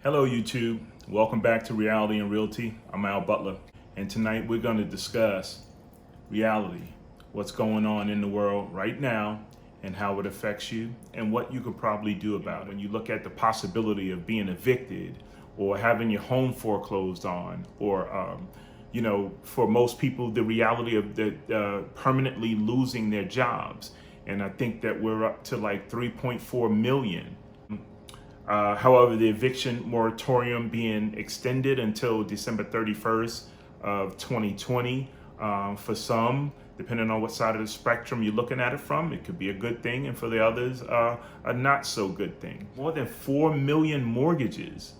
Hello, YouTube. Welcome back to Reality and Realty. I'm Al Butler, and tonight we're going to discuss reality, what's going on in the world right now, and how it affects you, and what you could probably do about it. When you look at the possibility of being evicted, or having your home foreclosed on, or for most people, the reality of permanently losing their jobs, and I think that we're up to like 3.4 million. However, the eviction moratorium being extended until December 31st of 2020. For some, depending on what side of the spectrum you're looking at it from, it could be a good thing, and for the others, a not so good thing. More than 4 million mortgages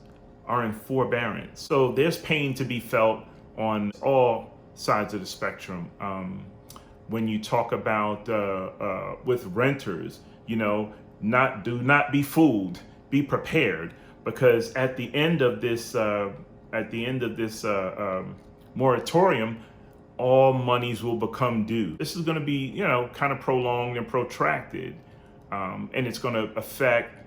are in forbearance. So there's pain to be felt on all sides of the spectrum. When you talk about with renters, do not be fooled. Be prepared, because at the end of this moratorium, all monies will become due. This is going to be, kind of prolonged and protracted, and it's going to affect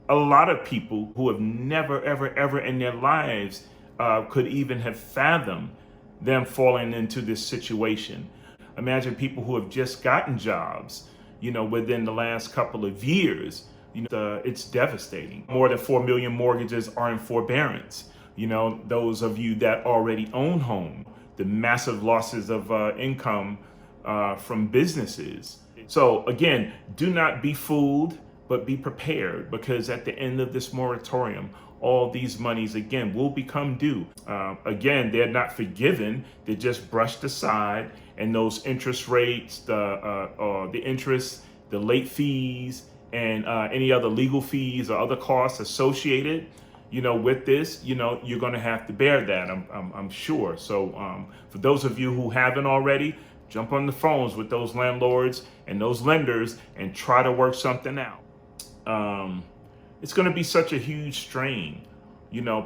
a lot of people who have never, ever in their lives could even have fathomed them falling into this situation. Imagine people who have just gotten jobs, within the last couple of years. It's devastating. More than 4 million mortgages are in forbearance. Those of you that already own home, the massive losses of income from businesses. So again, do not be fooled, but be prepared, because at the end of this moratorium, all these monies again will become due. Again, they're not forgiven; they're just brushed aside, and those interest rates, the interest, the late fees, and any other legal fees or other costs associated, with this, you're going to have to bear that. I'm sure. So for those of you who haven't already, jump on the phones with those landlords and those lenders and try to work something out. It's going to be such a huge strain,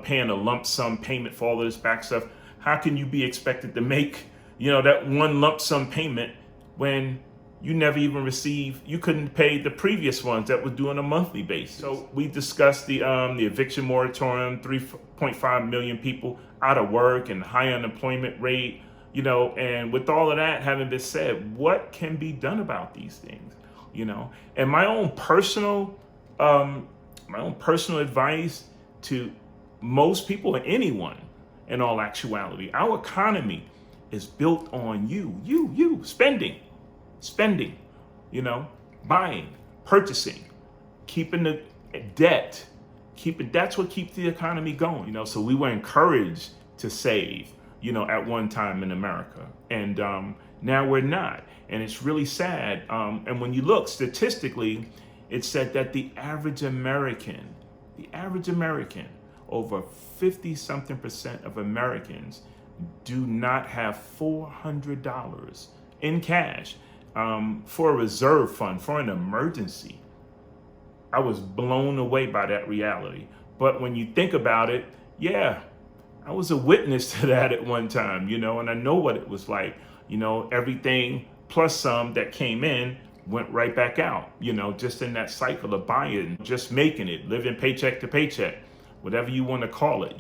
paying a lump sum payment for all of this back stuff. How can you be expected to make, that one lump sum payment when you never even you couldn't pay the previous ones that were due on a monthly basis? So we discussed the eviction moratorium, 3.5 million people out of work and high unemployment rate, and with all of that having been said, what can be done about these things? And my own personal advice to most people, and anyone in all actuality, our economy is built on you spending, buying, purchasing, keeping the debt, that's what keeps the economy going. So we were encouraged to save, at one time in America, and now we're not, and it's really sad. And when you look statistically, it said that the average American, over 50-something% of Americans do not have $400 in cash for a reserve fund, for an emergency. I was blown away by that reality. But when you think about it, yeah, I was a witness to that at one time, and I know what it was like. Everything plus some that came in went right back out, just in that cycle of buying, just making it, living paycheck to paycheck, whatever you want to call it,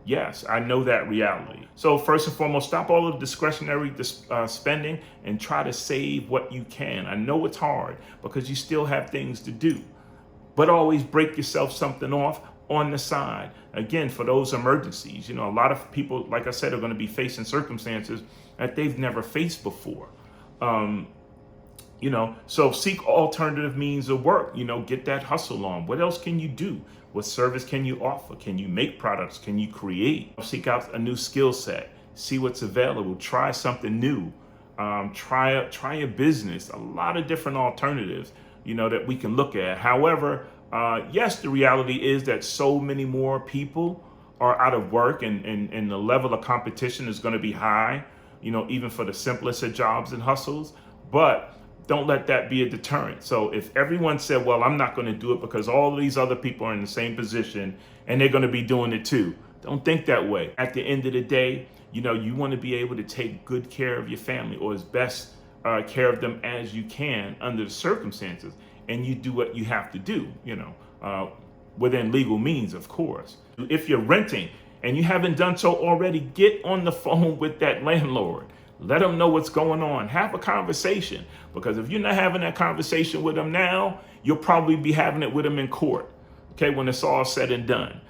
Yes, I know that reality. So first and foremost, stop all of discretionary spending and try to save what you can. I know it's hard because you still have things to do, but always break yourself something off on the side. Again, for those emergencies, a lot of people, like I said, are going to be facing circumstances that they've never faced before. So seek alternative means of work, get that hustle on. What else can you do? What service can you offer? Can you make products? Can you create? Seek out a new skill set. See what's available. Try something new. Try a business. A lot of different alternatives, that we can look at. However, yes, the reality is that so many more people are out of work, and the level of competition is going to be high, even for the simplest of jobs and hustles. But don't let that be a deterrent. So if everyone said, well, I'm not going to do it because all these other people are in the same position and they're going to be doing it too, don't think that way. At the end of the day, you want to be able to take good care of your family, or as best care of them as you can under the circumstances, and you do what you have to do. within legal means, of course. If you're renting and you haven't done so already, get on the phone with that landlord. Let them know what's going on. Have a conversation, because if you're not having that conversation with them now, you'll probably be having it with them in court, okay, when it's all said and done.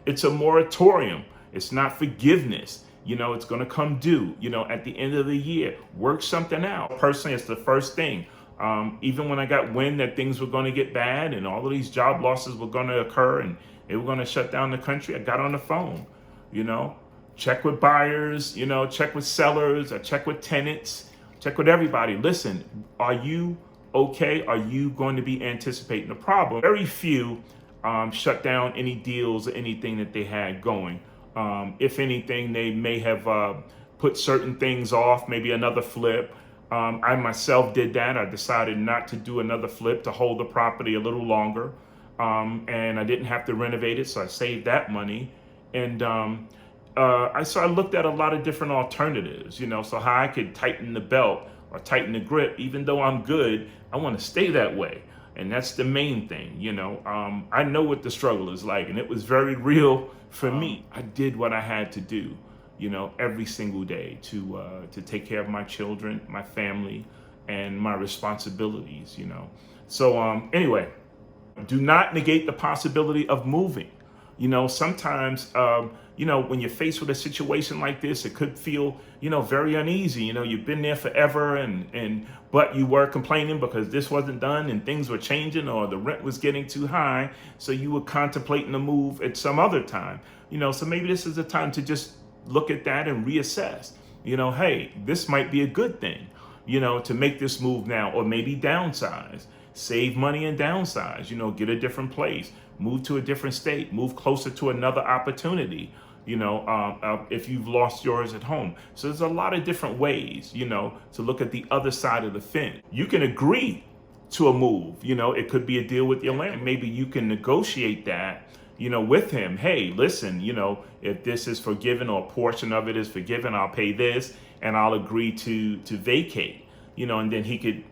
It's a moratorium. It's not forgiveness. It's going to come due, at the end of the year. Work something out. Personally, it's the first thing. Even when I got wind that things were going to get bad and all of these job losses were going to occur and they were going to shut down the country, I got on the phone, check with buyers, check with sellers, I check with tenants, check with everybody. Listen, are you okay? Are you going to be anticipating a problem? Very few shut down any deals or anything that they had going. If anything, they may have put certain things off, maybe another flip. I myself did that. I decided not to do another flip, to hold the property a little longer. And I didn't have to renovate it, so I saved that money. And I looked at a lot of different alternatives, so how I could tighten the belt or tighten the grip. Even though I'm good, I want to stay that way. And that's the main thing, I know what the struggle is like, and it was very real for me. I did what I had to do, every single day to take care of my children, my family, and my responsibilities, So anyway, do not negate the possibility of moving. Sometimes, when you're faced with a situation like this, it could feel, very uneasy. You've been there forever but you were complaining because this wasn't done and things were changing or the rent was getting too high. So you were contemplating a move at some other time, so maybe this is a time to just look at that and reassess, hey, this might be a good thing, to make this move now, or maybe downsize, save money and downsize, get a different place, move to a different state, move closer to another opportunity, if you've lost yours at home. So there's a lot of different ways, to look at the other side of the fence. You can agree to a move, it could be a deal with your landlord. Maybe you can negotiate that, with him. Hey, listen, if this is forgiven or a portion of it is forgiven, I'll pay this and I'll agree to vacate, and then he could,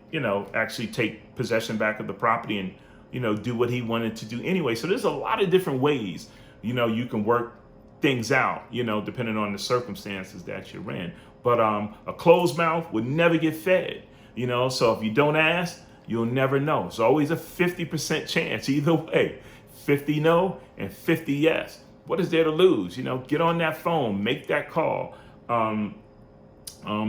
actually take possession back of the property and, do what he wanted to do anyway. So there's a lot of different ways, you can work things out, depending on the circumstances that you're in. But a closed mouth would never get fed, so if you don't ask, you'll never know. It's always a 50% chance either way. 50 no and 50 yes. What is there to lose? Get on that phone, make that call.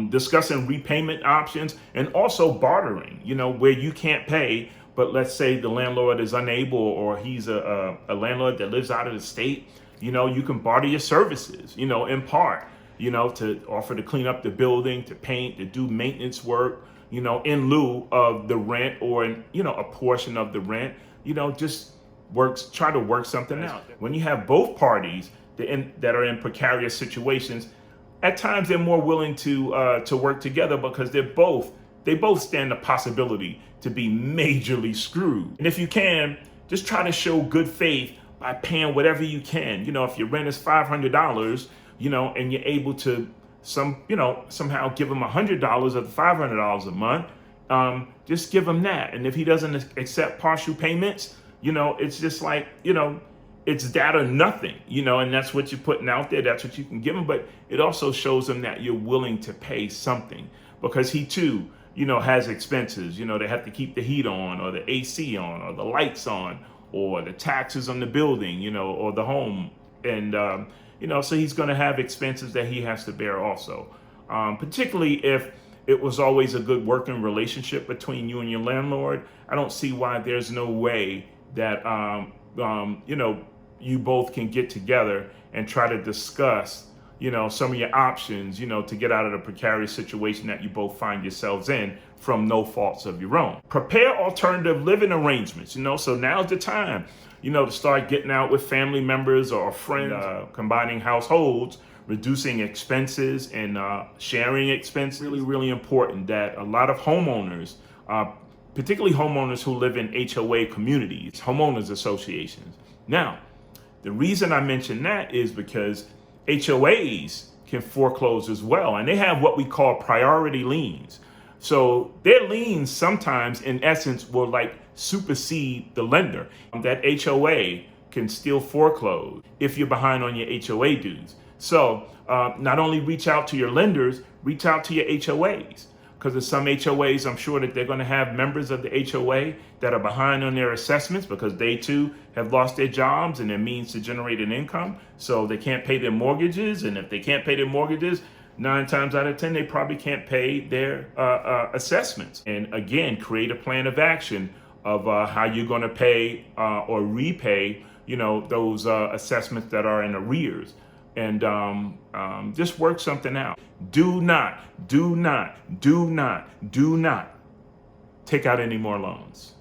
Discussing repayment options, and also bartering, where you can't pay, but let's say the landlord is unable, or he's a landlord that lives out of the state, you can barter your services, in part, to offer to clean up the building, to paint, to do maintenance work, in lieu of the rent, or, a portion of the rent, just try to work something out. When you have both parties that are in precarious situations, at times they're more willing to work together, because they both stand the possibility to be majorly screwed. And if you can, just try to show good faith by paying whatever you can. If your rent is $500, and you're able to somehow give him $100 of the $500 a month, just give him that. And if he doesn't accept partial payments, it's just like, it's that or nothing, and that's what you're putting out there. That's what you can give him. But it also shows him that you're willing to pay something, because he too, has expenses. They have to keep the heat on, or the AC on, or the lights on, or the taxes on the building, or the home. And, so he's going to have expenses that he has to bear also, particularly if it was always a good working relationship between you and your landlord. I don't see why there's no way that, you both can get together and try to discuss, some of your options, to get out of the precarious situation that you both find yourselves in from no faults of your own. Prepare alternative living arrangements, so now's the time, to start getting out with family members or friends, combining households, reducing expenses, and sharing expenses. Really, really important that a lot of homeowners, particularly homeowners who live in HOA communities, homeowners associations. Now, the reason I mention that is because HOAs can foreclose as well, and they have what we call priority liens. So their liens sometimes, in essence, will supersede the lender. That HOA can still foreclose if you're behind on your HOA dues. So not only reach out to your lenders, reach out to your HOAs. Because there's some HOAs, I'm sure that they're going to have members of the HOA that are behind on their assessments because they too have lost their jobs and their means to generate an income. So they can't pay their mortgages. And if they can't pay their mortgages, 9 times out of 10, they probably can't pay their assessments. And again, create a plan of action of how you're going to pay or repay, those assessments that are in arrears. And just work something out. Do not take out any more loans.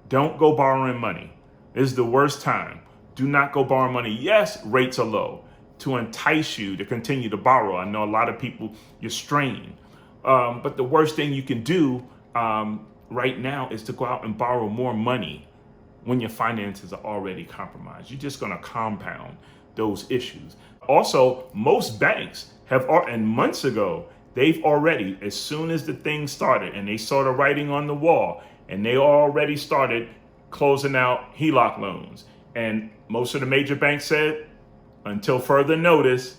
Don't go borrowing money. This is the worst time. Do not go borrow money. Yes, rates are low to entice you to continue to borrow. I know a lot of people, you're strained. But the worst thing you can do right now is to go out and borrow more money when your finances are already compromised. You're just going to compound those issues. Also, most banks have, and months ago, they've already, as soon as the thing started and they saw the writing on the wall, and they already started closing out HELOC loans. And most of the major banks said, until further notice,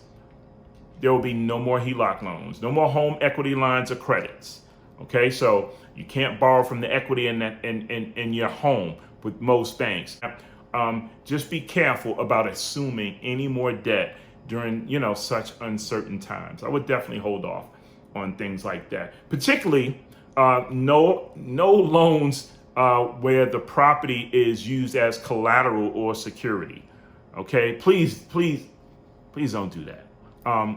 there will be no more HELOC loans, no more home equity lines of credits. Okay, so you can't borrow from the equity in your home with most banks. Just be careful about assuming any more debt during, such uncertain times. I would definitely hold off on things like that. Particularly, no loans where the property is used as collateral or security. Okay, please don't do that.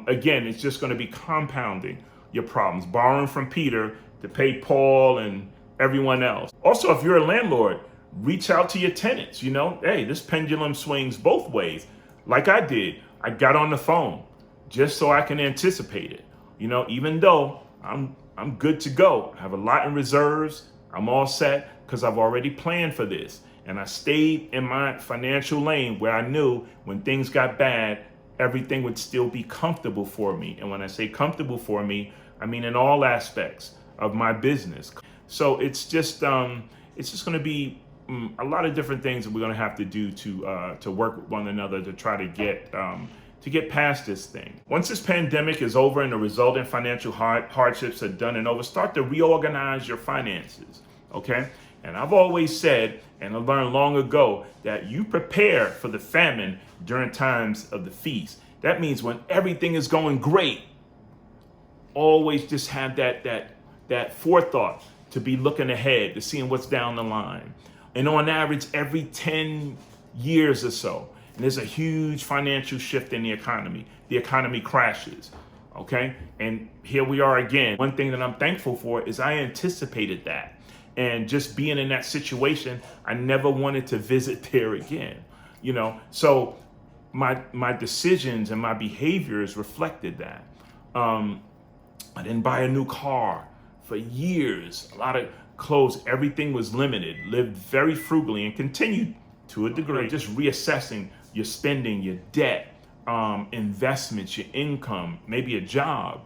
Again, it's just going to be compounding your problems. Borrowing from Peter to pay Paul and everyone else. Also, if you're a landlord, reach out to your tenants. Hey, this pendulum swings both ways. Like I did, I got on the phone just so I can anticipate it. Even though I'm good to go, I have a lot in reserves, I'm all set because I've already planned for this. And I stayed in my financial lane where I knew when things got bad, everything would still be comfortable for me. And when I say comfortable for me, I mean in all aspects of my business. So it's just going to be a lot of different things that we're going to have to do to work with one another to try to get past this thing. Once this pandemic is over and the resulting financial hardships are done and over, start to reorganize your finances, okay? And I've always said, and I learned long ago, that you prepare for the famine during times of the feast. That means when everything is going great, always just have that forethought to be looking ahead, to seeing what's down the line. And on average, every 10 years or so, and there's a huge financial shift in the economy crashes, okay? And here we are again. One thing that I'm thankful for is I anticipated that. And just being in that situation, I never wanted to visit there again, So my decisions and my behaviors reflected that. I didn't buy a new car for years. A lot of clothes, everything was limited, lived very frugally and continued to a degree. Just reassessing your spending, your debt, investments, your income, maybe a job.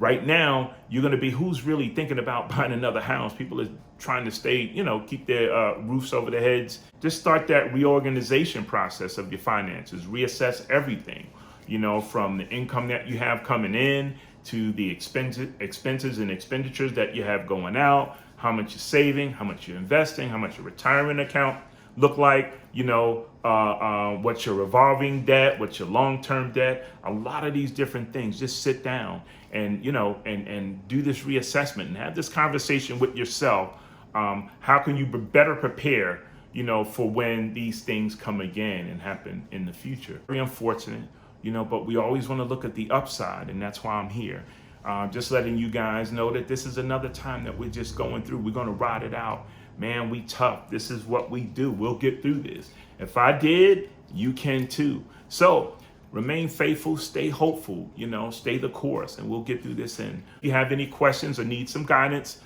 Right now, you're going to be who's really thinking about buying another house. People are trying to stay, keep their roofs over their heads. Just start that reorganization process of your finances. Reassess everything, from the income that you have coming in to the expenses and expenditures that you have going out, how much you're saving, how much you're investing, how much your retirement account look like, what's your revolving debt, what's your long-term debt, a lot of these different things. Just sit down and, and do this reassessment and have this conversation with yourself. How can you better prepare, for when these things come again and happen in the future? Very unfortunate, but we always want to look at the upside, and that's why I'm here. Just letting you guys know that this is another time that we're just going through. We're going to ride it out. Man, we tough. This is what we do. We'll get through this. If I did, you can too. So remain faithful, stay hopeful, stay the course, and we'll get through this. And if you have any questions or need some guidance,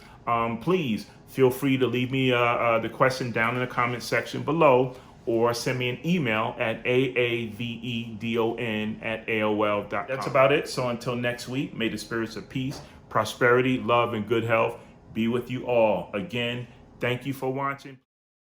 please feel free to leave me the question down in the comment section below, or send me an email at aavedon@aol.com. That's about it. So until next week, may the spirits of peace, prosperity, love, and good health be with you all. Again, thank you for watching.